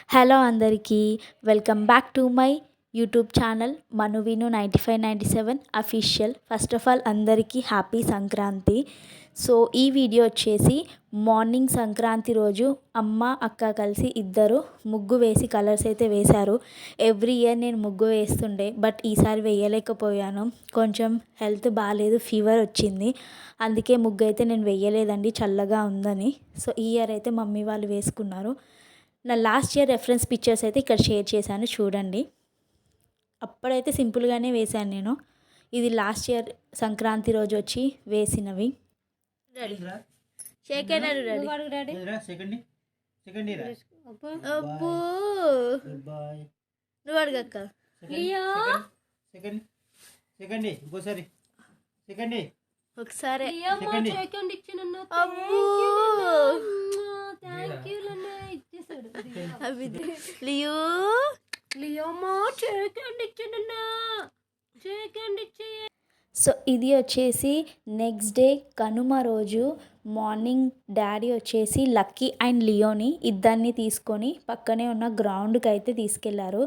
Hello అందరికీ welcome back to my YouTube channel మనువిను 9597 official. First of all అందరికీ happy Sankranti. So ఈ video వచ్చేసి మార్నింగ్ సంక్రాంతి రోజు అమ్మ అక్క కలిసి ఇద్దరు ముగ్గు వేసి కలర్స్ అయితే వేశారు. ఎవ్రీ ఇయర్ నేను ముగ్గు వేస్తుండే, బట్ ఈసారి వేయలేకపోయాను. కొంచెం హెల్త్ బాగాలేదు, ఫీవర్ వచ్చింది, అందుకే ముగ్గు అయితే నేను వేయలేదండి, చల్లగా ఉందని. సో ఈ ఇయర్ అయితే మమ్మీ వాళ్ళు వేసుకున్నారు. నా లాస్ట్ ఇయర్ రెఫరెన్స్ పిక్చర్స్ అయితే ఇక్కడ షేర్ చేశాను, చూడండి. అప్పుడైతే సింపుల్గానే వేశాను నేను. ఇది లాస్ట్ ఇయర్ సంక్రాంతి రోజు వచ్చి వేసినవి. నువ్వు అడగక్క. ఒకసారి సో ఇది వచ్చేసి నెక్స్ట్ డే కనుమ రోజు మార్నింగ్ డాడీ వచ్చేసి లక్కీ అండ్ లియోని ఇద్దరిని తీసుకొని పక్కనే ఉన్న గ్రౌండ్కి అయితే తీసుకెళ్లారు.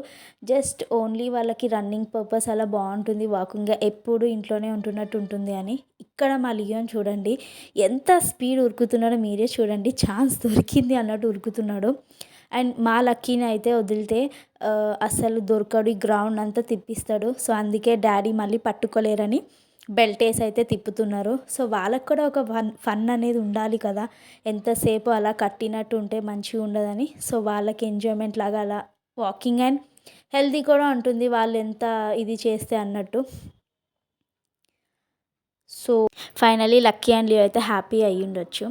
జస్ట్ ఓన్లీ వాళ్ళకి రన్నింగ్ పర్పస్ అలా బాగుంటుంది, వాకింగ్గా ఎప్పుడు ఇంట్లోనే ఉంటున్నట్టు ఉంటుంది అని. ఇక్కడ మా లియోన్ చూడండి ఎంత స్పీడ్ ఉరుకుతున్నాడో మీరే చూడండి, ఛాన్స్ దొరికింది అన్నట్టు ఉరుకుతున్నాడు. అండ్ మా లక్కీని అయితే వదిలితే అస్సలు దొరకడు, ఈ గ్రౌండ్ అంతా తిప్పిస్తాడు. సో అందుకే డాడీ మళ్ళీ పట్టుకోలేరని బెల్ట్ వేసి అయితే తిప్పుతున్నారు. సో వాళ్ళకు కూడా ఒక ఫన్ అనేది ఉండాలి కదా, ఎంతసేపు అలా కట్టినట్టు ఉంటే మంచిగా ఉండదని. సో వాళ్ళకి ఎంజాయ్మెంట్ లాగా అలా వాకింగ్ అండ్ హెల్తీ కూడా ఉంటుంది వాళ్ళు ఎంత ఇది చేస్తే అన్నట్టు. So finally lucky and Leo అయితే హ్యాపీ అయ్యి ఉండొచ్చు.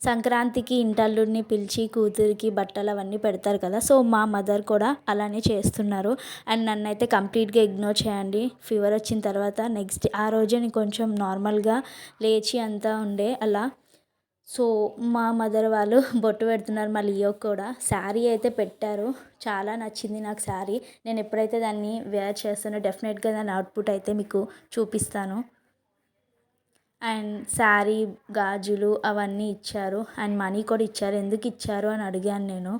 సంక్రాంతికి ఇంటల్లుడిని పిలిచి కూతురికి బట్టలు అవన్నీ పెడతారు కదా, సో మా మదర్ కూడా అలానే చేస్తున్నారు. అండ్ నన్ను అయితే కంప్లీట్గా ఇగ్నోర్ చేయండి, ఫీవర్ వచ్చిన తర్వాత నెక్స్ట్ ఆ రోజే నేను కొంచెం నార్మల్గా లేచి అంతా ఉండే అలా. సో మా మదర్ వాళ్ళు బొట్టు పెడుతున్నారు, మా లియో కూడా శారీ అయితే పెట్టారు. చాలా నచ్చింది నాకు శారీ. నేను ఎప్పుడైతే దాన్ని వేర్ చేస్తానో డెఫినెట్గా దాని అవుట్పుట్ అయితే మీకు చూపిస్తాను. అండ్ శారీ, గాజులు అవన్నీ ఇచ్చారు అండ్ మనీ కూడా ఇచ్చారు. ఎందుకు ఇచ్చారు అని అడిగాను నేను.